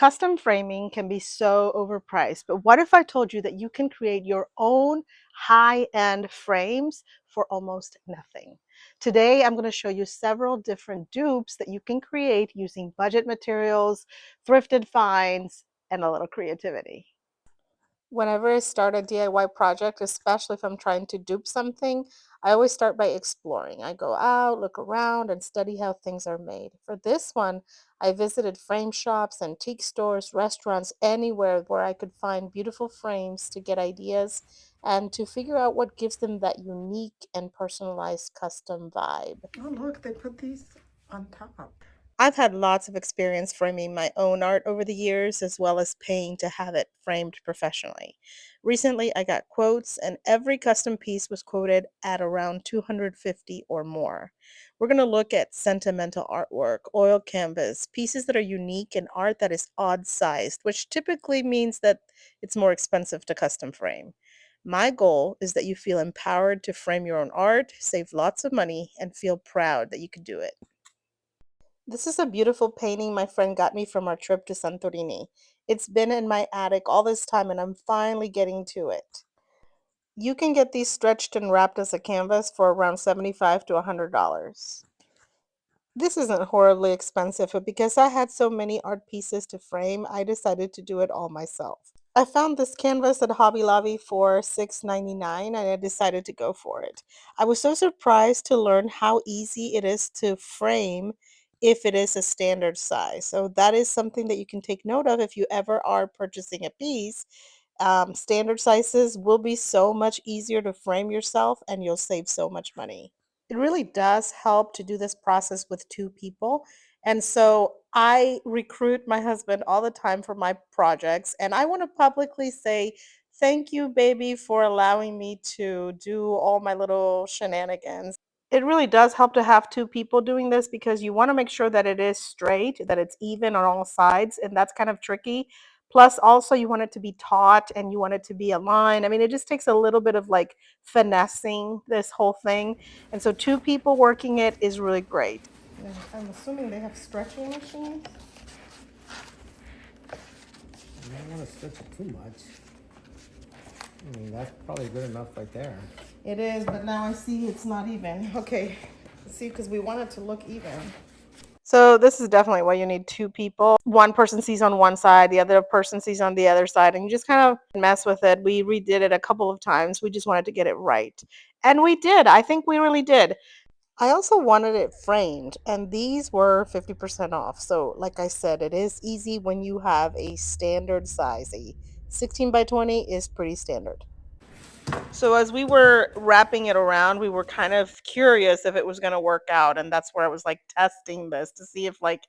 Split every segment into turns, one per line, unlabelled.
Custom framing can be so overpriced, but what if I told you that you can create your own high-end frames for almost nothing? Today, I'm going to show you several different dupes that you can create using budget materials, thrifted finds, and a little creativity. Whenever I start a DIY project, especially if I'm trying to dupe something, I always start by exploring. I go out, look around, and study how things are made. For this one, I visited frame shops, antique stores, restaurants, anywhere where I could find beautiful frames to get ideas and to figure out what gives them that unique and personalized custom vibe.
Oh, look, they put these on top.
I've had lots of experience framing my own art over the years, as well as paying to have it framed professionally. Recently, I got quotes, and every custom piece was quoted at around 250 or more. We're going to look at sentimental artwork, oil canvas, pieces that are unique, and art that is odd sized, which typically means that it's more expensive to custom frame. My goal is that you feel empowered to frame your own art, save lots of money, and feel proud that you could do it. This is a beautiful painting my friend got me from our trip to Santorini. It's been in my attic all this time and I'm finally getting to it. You can get these stretched and wrapped as a canvas for around $75 to $100. This isn't horribly expensive, but because I had so many art pieces to frame, I decided to do it all myself. I found this canvas at Hobby Lobby for $6.99 and I decided to go for it. I was so surprised to learn how easy it is to frame if it is a standard size. So that is something that you can take note of if you ever are purchasing a piece. Standard sizes will be so much easier to frame yourself and you'll save so much money. It really does help to do this process with two people. And so I recruit my husband all the time for my projects. And I want to publicly say, thank you, baby, for allowing me to do all my little shenanigans. It really does help to have two people doing this because you want to make sure that it is straight, that it's even on all sides. And that's kind of tricky. Plus, also, you want it to be taut and you want it to be aligned. I mean, it just takes a little bit of like finessing this whole thing. And so two people working it is really great.
Yeah, I'm assuming they have stretching machines.
You don't want to stretch it too much. I mean, that's probably good enough right there.
It is, but now I see it's not even. Okay, see, because we want it to look even.
So this is definitely why you need two people. One person sees on one side, the other person sees on the other side, and you just kind of mess with it. We redid it a couple of times. We just wanted to get it right. And we did. I think we really did. I also wanted it framed, and these were 50% off. So, like I said, it is easy when you have a standard size. A 16 by 20 is pretty standard. So, as we were wrapping it around, we were kind of curious if it was going to work out. And that's where I was like testing this to see if, like,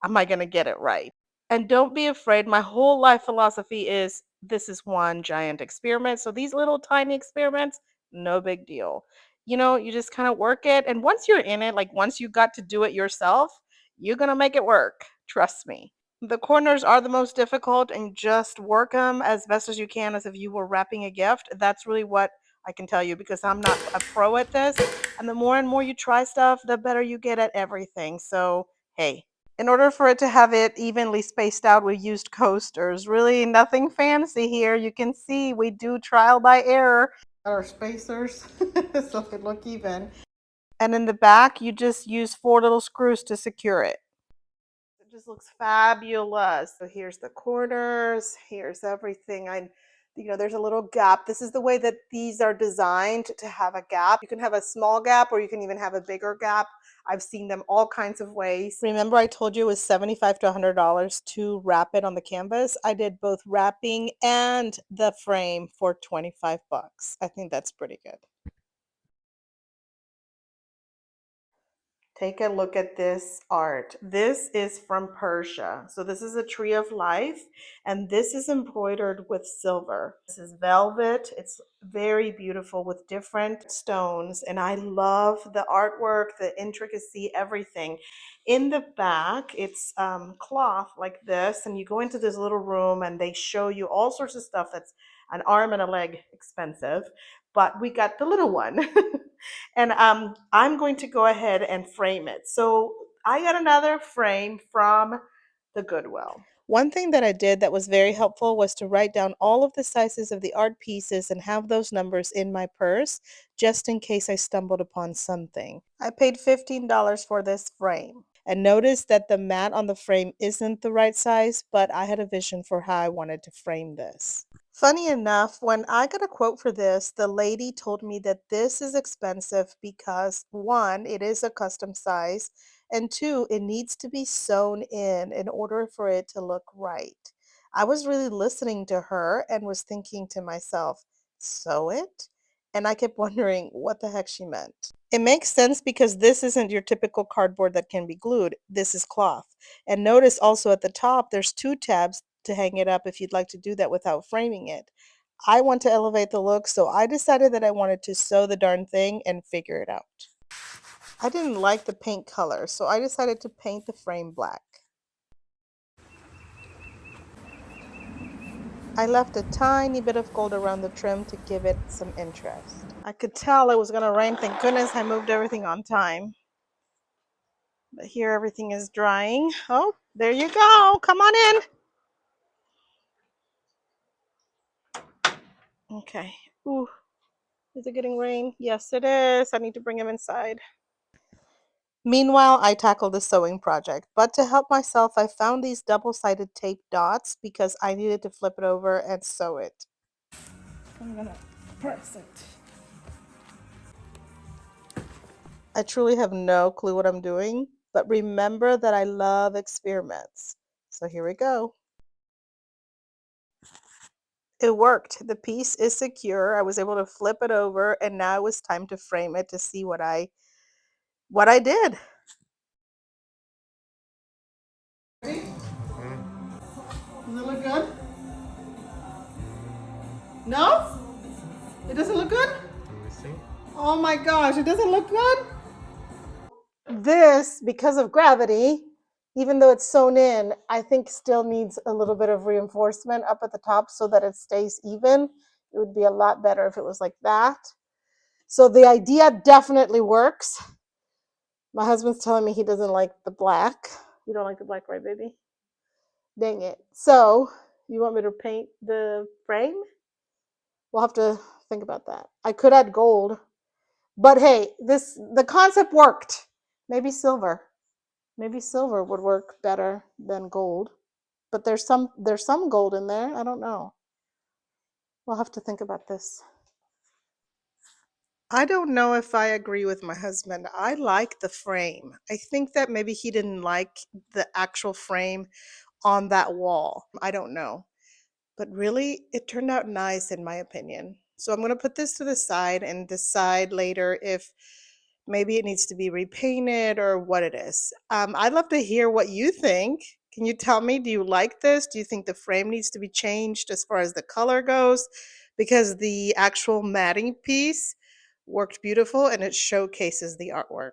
am I going to get it right? And don't be afraid. My whole life philosophy is this is one giant experiment. So these little tiny experiments, no big deal. You know, you just kind of work it. And once you're in it, like once you got to do it yourself, you're going to make it work. Trust me. The corners are the most difficult and just work them as best as you can as if you were wrapping a gift. That's really what I can tell you because I'm not a pro at this. And the more and more you try stuff, the better you get at everything. So, hey, in order for it to have it evenly spaced out, we used coasters. Really nothing fancy here. You can see we do trial by error.
Our spacers, so it look even.
And in the back, you just use four little screws to secure it. It just looks fabulous. So here's the corners. Here's everything. There's a little gap. This is the way that these are designed to have a gap. You can have a small gap or you can even have a bigger gap. I've seen them all kinds of ways. Remember I told you it was $75 to $100 to wrap it on the canvas? I did both wrapping and the frame for 25 bucks. I think that's pretty good. Take a look at this art. This is from Persia. So this is a tree of life, and this is embroidered with silver. This is velvet. It's very beautiful with different stones, and I love the artwork, the intricacy, everything. In the back, it's cloth like this, and you go into this little room, and they show you all sorts of stuff that's an arm and a leg expensive, but we got the little one. And I'm going to go ahead and frame it. So I got another frame from the Goodwill. One thing that I did that was very helpful was to write down all of the sizes of the art pieces and have those numbers in my purse just in case I stumbled upon something. I paid $15 for this frame and noticed that the mat on the frame isn't the right size, but I had a vision for how I wanted to frame this. Funny enough, when I got a quote for this, the lady told me that this is expensive because one, it is a custom size, and two, it needs to be sewn in order for it to look right. I was really listening to her and was thinking to myself, sew it? And I kept wondering what the heck she meant. It makes sense because this isn't your typical cardboard that can be glued. This is cloth. And notice also at the top, there's two tabs to hang it up if you'd like to do that without framing it. I want to elevate the look, so I decided that I wanted to sew the darn thing and figure it out. I didn't like the paint color, so I decided to paint the frame black. I left a tiny bit of gold around the trim to give it some interest. I could tell it was going to rain. Thank goodness I moved everything on time. But here everything is drying. Oh, there you go. Come on in. Okay. Ooh, is it getting rain? Yes, it is. I need to bring him inside. Meanwhile, I tackled the sewing project, but to help myself, I found these double-sided tape dots because I needed to flip it over and sew it.
I'm gonna press it.
I truly have no clue what I'm doing, but remember that I love experiments. So here we go. It worked. The piece is secure. I was able to flip it over, and now it was time to frame it to see what I did.
Does it look good? No? It doesn't look good?
Let me see.
Oh my gosh, it doesn't look good?
This, because of gravity, even though it's sewn in, I think still needs a little bit of reinforcement up at the top so that it stays even. It would be a lot better if it was like that. So the idea definitely works. My husband's telling me he doesn't like the black. You don't like the black, right, baby? Dang it. So you want me to paint the frame? We'll have to think about that. I could add gold, but hey, the concept worked. Maybe silver. Maybe silver would work better than gold. But there's some gold in there. I don't know. We'll have to think about this. I don't know if I agree with my husband. I like the frame. I think that maybe he didn't like the actual frame on that wall. I don't know. But really, it turned out nice in my opinion. So I'm going to put this to the side and decide later if maybe it needs to be repainted or what it is. I'd love to hear what you think. Can you tell me, do you like this? Do you think the frame needs to be changed as far as the color goes? Because the actual matting piece worked beautiful and it showcases the artwork.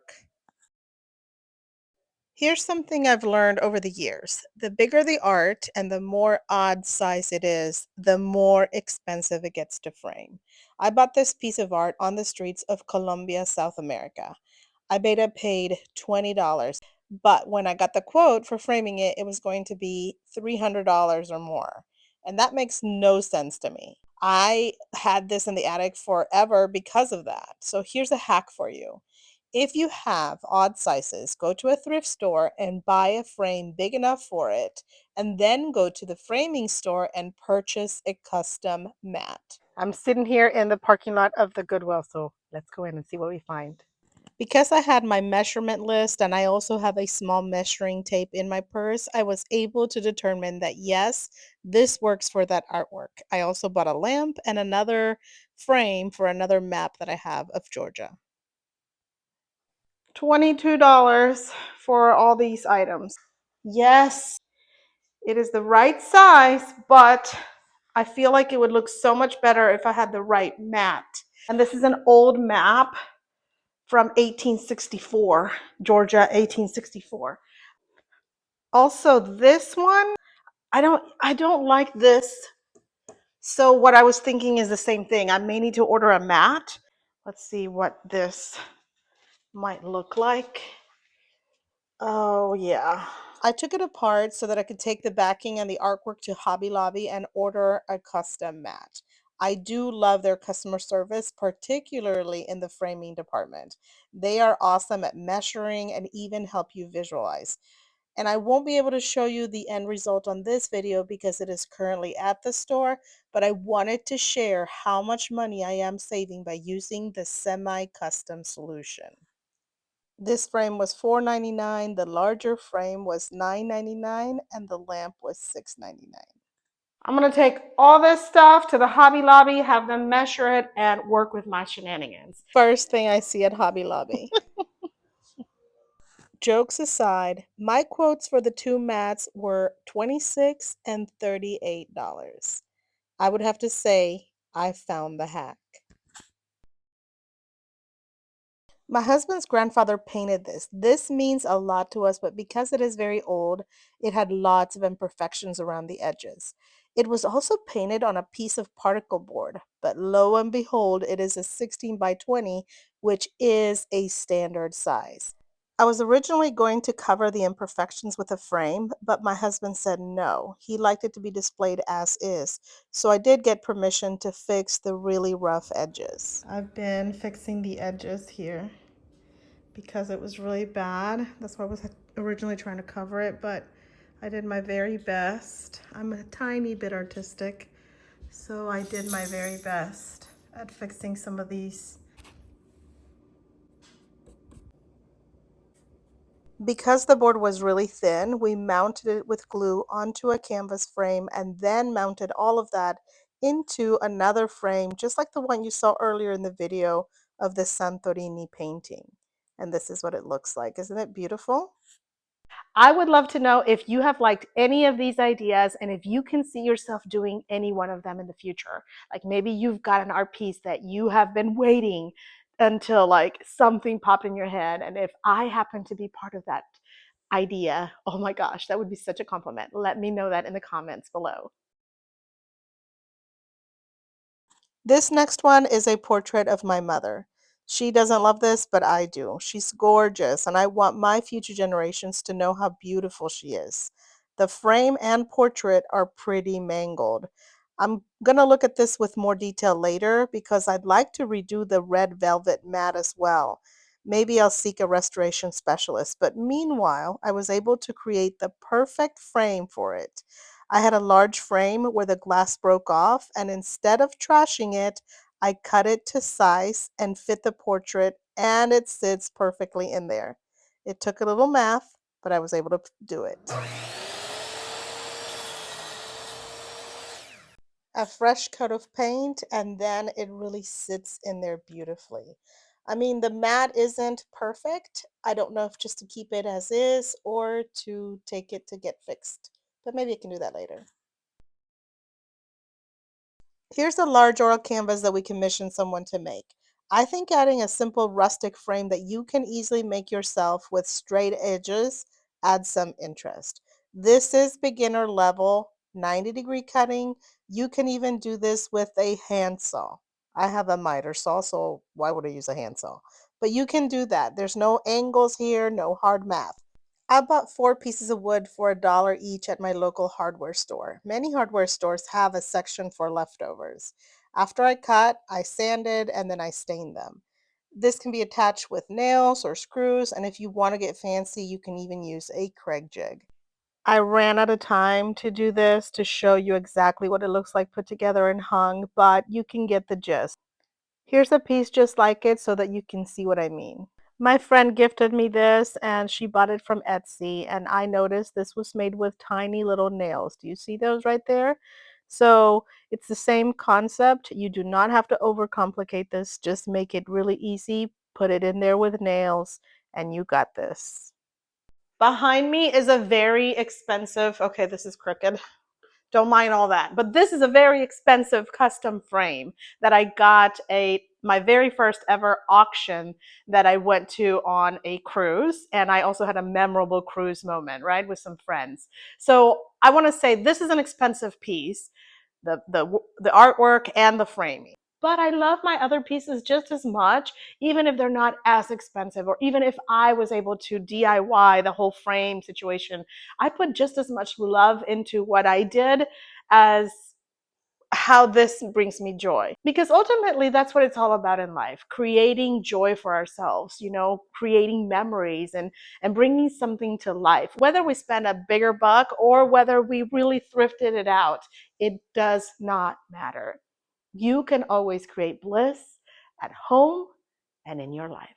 Here's something I've learned over the years. The bigger the art and the more odd size it is, the more expensive it gets to frame. I bought this piece of art on the streets of Colombia, South America. I beta paid $20, but when I got the quote for framing it, it was going to be $300 or more. And that makes no sense to me. I had this in the attic forever because of that. So here's a hack for you. If you have odd sizes, go to a thrift store and buy a frame big enough for it, and then go to the framing store and purchase a custom mat. I'm sitting here in the parking lot of the Goodwill, so let's go in and see what we find. Because I had my measurement list and I also have a small measuring tape in my purse, I was able to determine that yes, this works for that artwork. I also bought a lamp and another frame for another map that I have of Georgia. $22 for all these items. Yes, it is the right size, but I feel like it would look so much better if I had the right mat. And this is an old map from 1864, Georgia 1864. Also, this one, I don't like this. So what I was thinking is the same thing. I may need to order a mat. Let's see what this might look like. Oh yeah. I took it apart so that I could take the backing and the artwork to Hobby Lobby and order a custom mat. I do love their customer service, particularly in the framing department. They are awesome at measuring and even help you visualize. And I won't be able to show you the end result on this video because it is currently at the store, but I wanted to share how much money I am saving by using the semi-custom solution. This frame was $4.99, the larger frame was $9.99, and the lamp was $6.99.
I'm going to take all this stuff to the Hobby Lobby, have them measure it, and work with my shenanigans.
First thing I see at Hobby Lobby. Jokes aside, my quotes for the two mats were $26 and $38. I would have to say I found the hack. My husband's grandfather painted this. This means a lot to us, but because it is very old, it had lots of imperfections around the edges. It was also painted on a piece of particle board, but lo and behold, it is a 16 by 20, which is a standard size. I was originally going to cover the imperfections with a frame, but my husband said no. He liked it to be displayed as is, so I did get permission to fix the really rough edges.
I've been fixing the edges here because it was really bad. That's why I was originally trying to cover it, but I did my very best. I'm a tiny bit artistic, so I did my very best at fixing some of these.
Because the board was really thin, we mounted it with glue onto a canvas frame and then mounted all of that into another frame, just like the one you saw earlier in the video of the Santorini painting. And this is what it looks like. Isn't it beautiful?
I would love to know if you have liked any of these ideas and if you can see yourself doing any one of them in the future. Like maybe you've got an art piece that you have been waiting until like something popped in your head. And if I happen to be part of that idea, oh my gosh, that would be such a compliment. Let me know that in the comments below.
This next one is a portrait of my mother. She doesn't love this, but I do. She's gorgeous, and I want my future generations to know how beautiful she is. The frame and portrait are pretty mangled. I'm going to look at this with more detail later because I'd like to redo the red velvet mat as well. Maybe I'll seek a restoration specialist, but meanwhile, I was able to create the perfect frame for it. I had a large frame where the glass broke off, and instead of trashing it, I cut it to size and fit the portrait, and it sits perfectly in there. It took a little math, but I was able to do it. A fresh coat of paint, and then it really sits in there beautifully. I mean, the mat isn't perfect. I don't know if just to keep it as is or to take it to get fixed, but maybe I can do that later. Here's a large oil canvas that we commissioned someone to make. I think adding a simple rustic frame that you can easily make yourself with straight edges adds some interest. This is beginner level, 90-degree cutting. You can even do this with a handsaw. I have a miter saw, so why would I use a handsaw? But you can do that. There's no angles here, no hard math. I bought 4 pieces of wood for $1 each at my local hardware store. Many hardware stores have a section for leftovers. After I cut, I sanded and then I stained them. This can be attached with nails or screws, and if you want to get fancy, you can even use a Craig jig. I ran out of time to do this to show you exactly what it looks like put together and hung, but you can get the gist. Here's a piece just like it so that you can see what I mean. My friend gifted me this and she bought it from Etsy, and I noticed this was made with tiny little nails. Do you see those right there? So it's the same concept. You do not have to overcomplicate this. Just make it really easy. Put it in there with nails and you got this. Behind me is a very expensive, okay, this is crooked. Don't mind all that. But this is a very expensive custom frame that I got my very first ever auction that I went to on a cruise. And I also had a memorable cruise moment, right, with some friends. So I want to say this is an expensive piece, the artwork and the framing.
but I love my other pieces just as much, even if they're not as expensive, or even if I was able to DIY the whole frame situation. I put just as much love into what I did as how this brings me joy, because ultimately that's what it's all about in life, creating joy for ourselves, creating memories, and bringing something to life, whether we spend a bigger buck or whether we really thrifted it out. It does not matter. You can always create bliss at home and in your life.